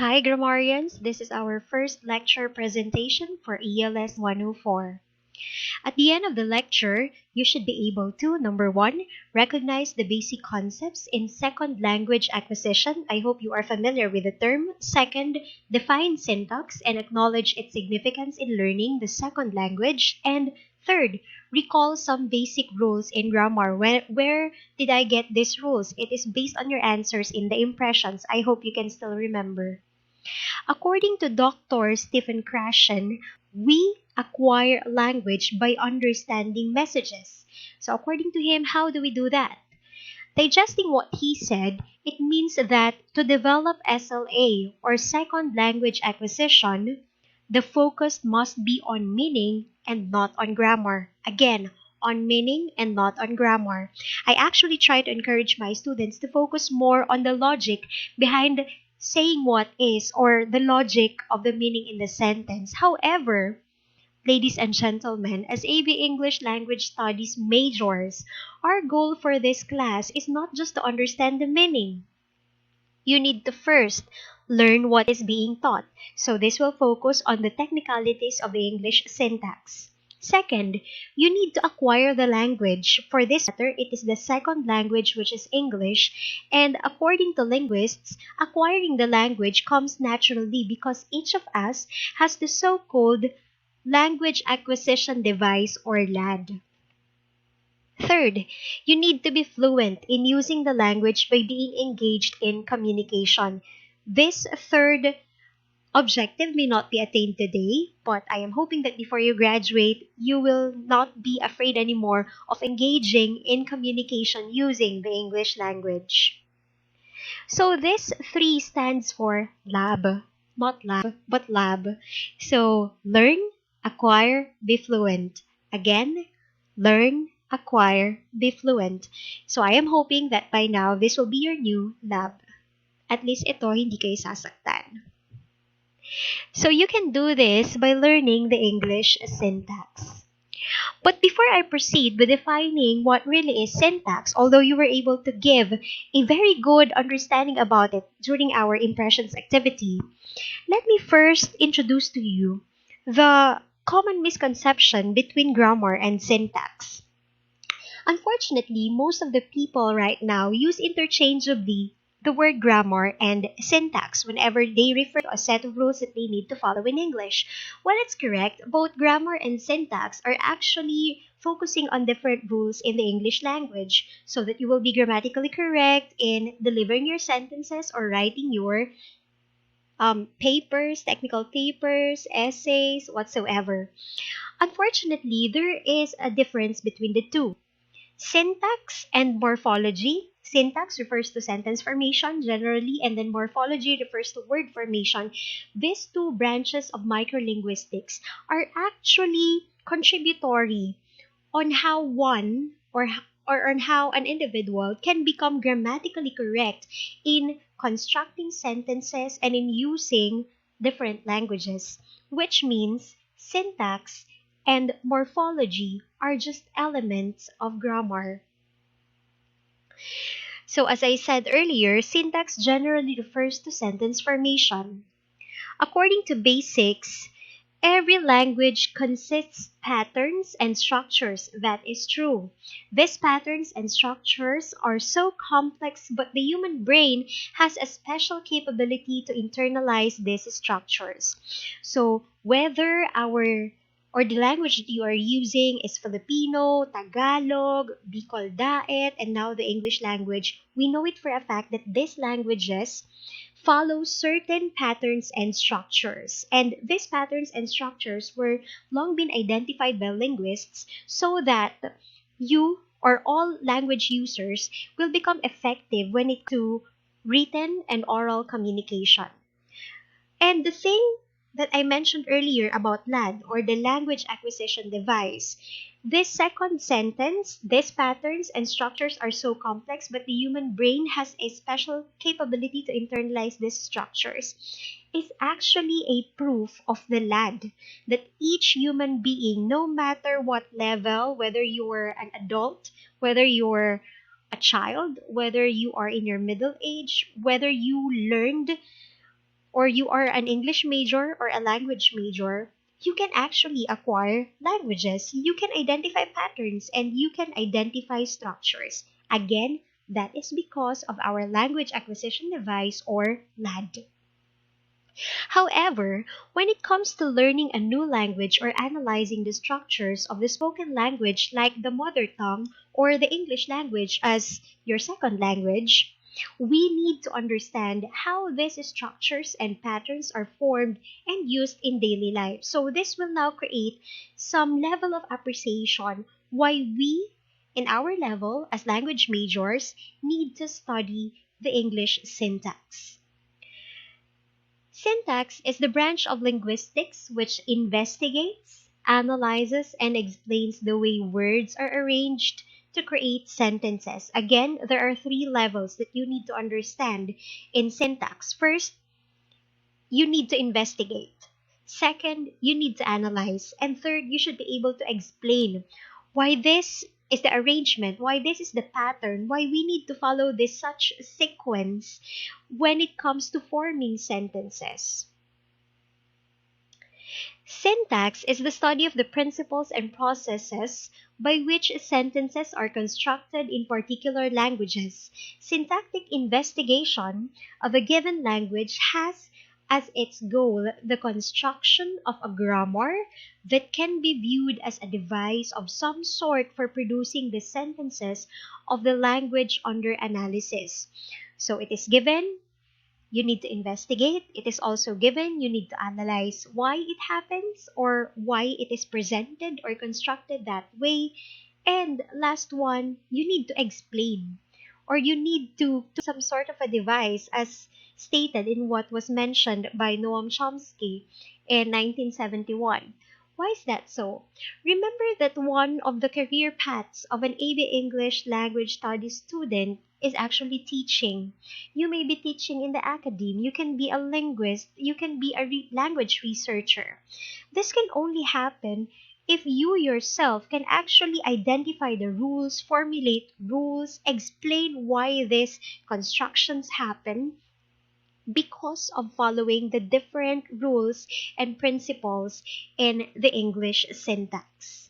Hi, grammarians. This is our first lecture presentation for ELS 104. At the end of the lecture, you should be able to, number one, recognize the basic concepts in second language acquisition. I hope you are familiar with the term. Second, define syntax and acknowledge its significance in learning the second language. And third, recall some basic rules in grammar. Where did I get these rules? It is based on your answers in the impressions. I hope you can still remember. According to Dr. Stephen Krashen, we acquire language by understanding messages. So according to him, how do we do that? Digesting what he said, it means that to develop SLA or second language acquisition, the focus must be on meaning and not on grammar. Again, on meaning and not on grammar. I actually try to encourage my students to focus more on the logic behind saying what is or the logic of the meaning in the sentence. However, ladies and gentlemen, as AB English Language Studies majors, our goal for this class is not just to understand the meaning. You need to first learn what is being taught. So this will focus on the technicalities of the English syntax. Second, you need to acquire the language. For this matter, it is the second language, which is English. And according to linguists, acquiring the language comes naturally because each of us has the so-called language acquisition device or LAD. Third, you need to be fluent in using the language by being engaged in communication. This third objective may not be attained today, but I am hoping that before you graduate, you will not be afraid anymore of engaging in communication using the English language. So this three stands for LAB, not lab, but lab. So learn, acquire, be fluent. Again, learn, acquire, be fluent. So I am hoping that by now, this will be your new lab. At least ito, hindi kayo sasaktan. So you can do this by learning the English syntax. But before I proceed with defining what really is syntax, although you were able to give a very good understanding about it during our impressions activity, let me first introduce to you the common misconception between grammar and syntax. Unfortunately, most of the people right now use interchangeably the word grammar and syntax whenever they refer to a set of rules that they need to follow in English. While it's correct, both grammar and syntax are actually focusing on different rules in the English language so that you will be grammatically correct in delivering your sentences or writing your papers, technical papers, essays, whatsoever. Unfortunately, there is a difference between the two. Syntax and morphology. Syntax refers to sentence formation generally, and then morphology refers to word formation. These two branches of microlinguistics are actually contributory on how one or on how an individual can become grammatically correct in constructing sentences and in using different languages, which means syntax and morphology are just elements of grammar. So as I said earlier, syntax generally refers to sentence formation. According to basics, every language consists patterns and structures. That is true. These patterns and structures are so complex, but the human brain has a special capability to internalize these structures. So whether the language that you are using is Filipino, Tagalog, Bicol Daet, and now the English language, we know it for a fact that these languages follow certain patterns and structures. And these patterns and structures were long been identified by linguists so that you or all language users will become effective when it comes to written and oral communication. And the thing that I mentioned earlier about LAD or the language acquisition device, this second sentence, these patterns and structures are so complex, but the human brain has a special capability to internalize these structures, is actually a proof of the LAD that each human being, no matter what level, whether you're an adult, whether you're a child, whether you are in your middle age, whether you learned or you are an English major or a language major, you can actually acquire languages. You can identify patterns and you can identify structures. Again, that is because of our language acquisition device or LAD. However, when it comes to learning a new language or analyzing the structures of the spoken language like the mother tongue or the English language as your second language, we need to understand how these structures and patterns are formed and used in daily life. So this will now create some level of appreciation why we, in our level as language majors, need to study the English syntax. Syntax is the branch of linguistics which investigates, analyzes, and explains the way words are arranged to create sentences. Again, there are three levels that you need to understand in syntax. First, you need to investigate. Second, you need to analyze. And third, you should be able to explain why this is the arrangement, why this is the pattern, why we need to follow this such sequence when it comes to forming sentences. Syntax is the study of the principles and processes by which sentences are constructed in particular languages. Syntactic investigation of a given language has as its goal the construction of a grammar that can be viewed as a device of some sort for producing the sentences of the language under analysis. So it is given, you need to investigate. It is also given, you need to analyze why it happens or why it is presented or constructed that way. And last one, you need to explain or you need to some sort of a device as stated in what was mentioned by Noam Chomsky in 1971. Why is that so? Remember that one of the career paths of an AB English language studies student is actually teaching. You may be teaching in the academe, you can be a linguist, you can be a language researcher. This can only happen if you yourself can actually identify the rules, formulate rules, explain why these constructions happen because of following the different rules and principles in the English syntax.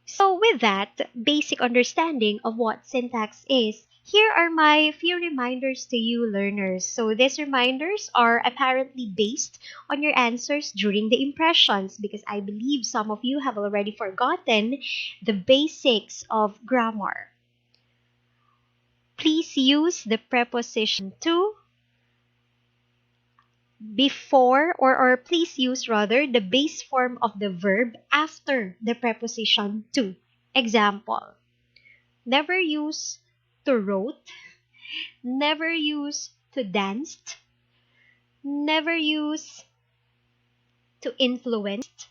So with that basic understanding of what syntax is, here are my few reminders to you learners. So these reminders are apparently based on your answers during the impressions because I believe some of you have already forgotten the basics of grammar. Please use the preposition to before or please use rather the base form of the verb after the preposition to. Example, never use to wrote, never use to danced, never use to influenced.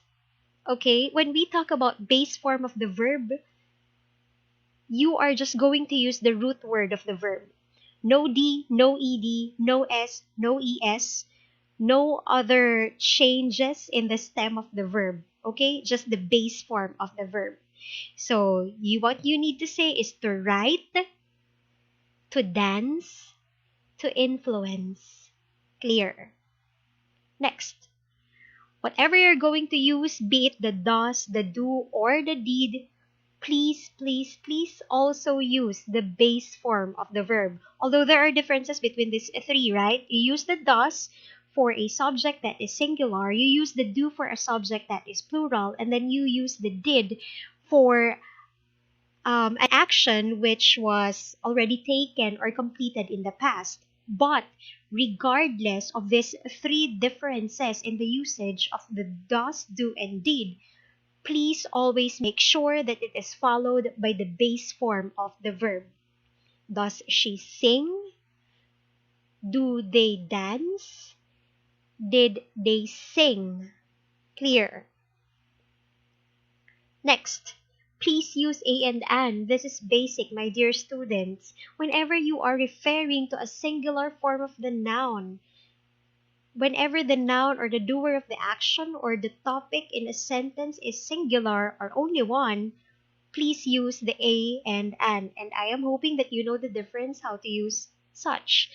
Okay, when we talk about base form of the verb, you are just going to use the root word of the verb. No D, no ED, no S, no ES, no other changes in the stem of the verb. Okay, just the base form of the verb. So what you need to say is to write, to dance, to influence. Clear. Next, whatever you're going to use, be it the does, the do, or the did, please, please, please also use the base form of the verb. Although there are differences between these three, right? You use the does for a subject that is singular, you use the do for a subject that is plural, and then you use the did for an action which was already taken or completed in the past. But regardless of these three differences in the usage of the does, do, and did, please always make sure that it is followed by the base form of the verb. Does she sing? Do they dance? Did they sing? Clear. Next, please use a and an. This is basic, my dear students. Whenever you are referring to a singular form of the noun, whenever the noun or the doer of the action or the topic in a sentence is singular or only one, please use the a and an. And I am hoping that you know the difference how to use such.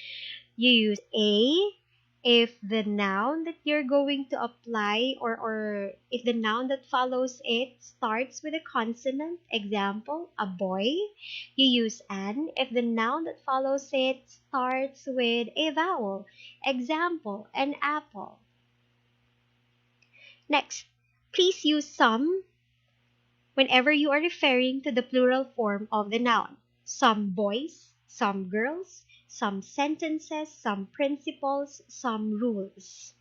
You use a if the noun that you're going to apply, or if the noun that follows it starts with a consonant. Example, a boy. You use an if the noun that follows it starts with a vowel. Example, an apple. Next, please use some whenever you are referring to the plural form of the noun. Some boys, some girls, some sentences, some principles, some rules.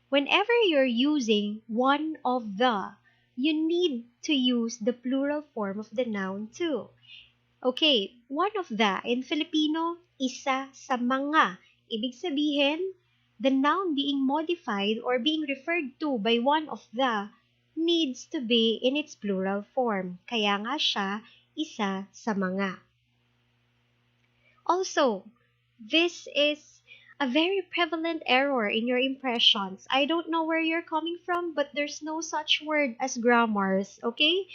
Whenever you're using one of the, you need to use the plural form of the noun too. Okay, one of the in Filipino, isa sa mga. Ibig sabihin, the noun being modified or being referred to by one of the needs to be in its plural form. Kaya nga siya, isa sa mga. Also, this is a very prevalent error in your impressions. I don't know where you're coming from, but there's no such word as grammars, okay?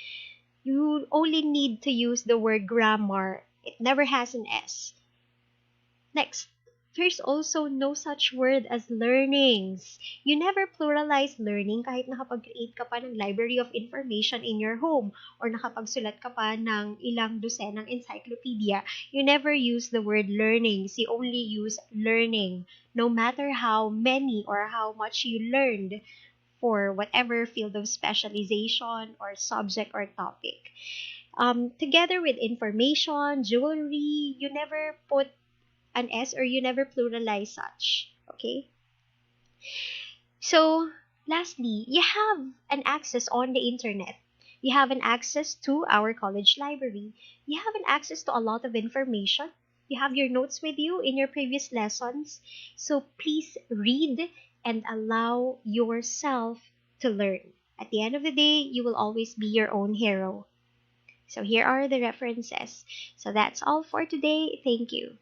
You only need to use the word grammar. It never has an S. Next, there's also no such word as learnings. You never pluralize learning kahit nakapag-create ka pa ng library of information in your home or nakapagsulat ka pa ng ilang dosenang encyclopedia. You never use the word learnings. You only use learning, no matter how many or how much you learned for whatever field of specialization or subject or topic. Together with information, jewelry, you never put an S or you never pluralize such. Okay? So, lastly, you have an access on the internet. You have an access to our college library. You have an access to a lot of information. You have your notes with you in your previous lessons. So please read and allow yourself to learn. At the end of the day, you will always be your own hero. So here are the references. So that's all for today. Thank you.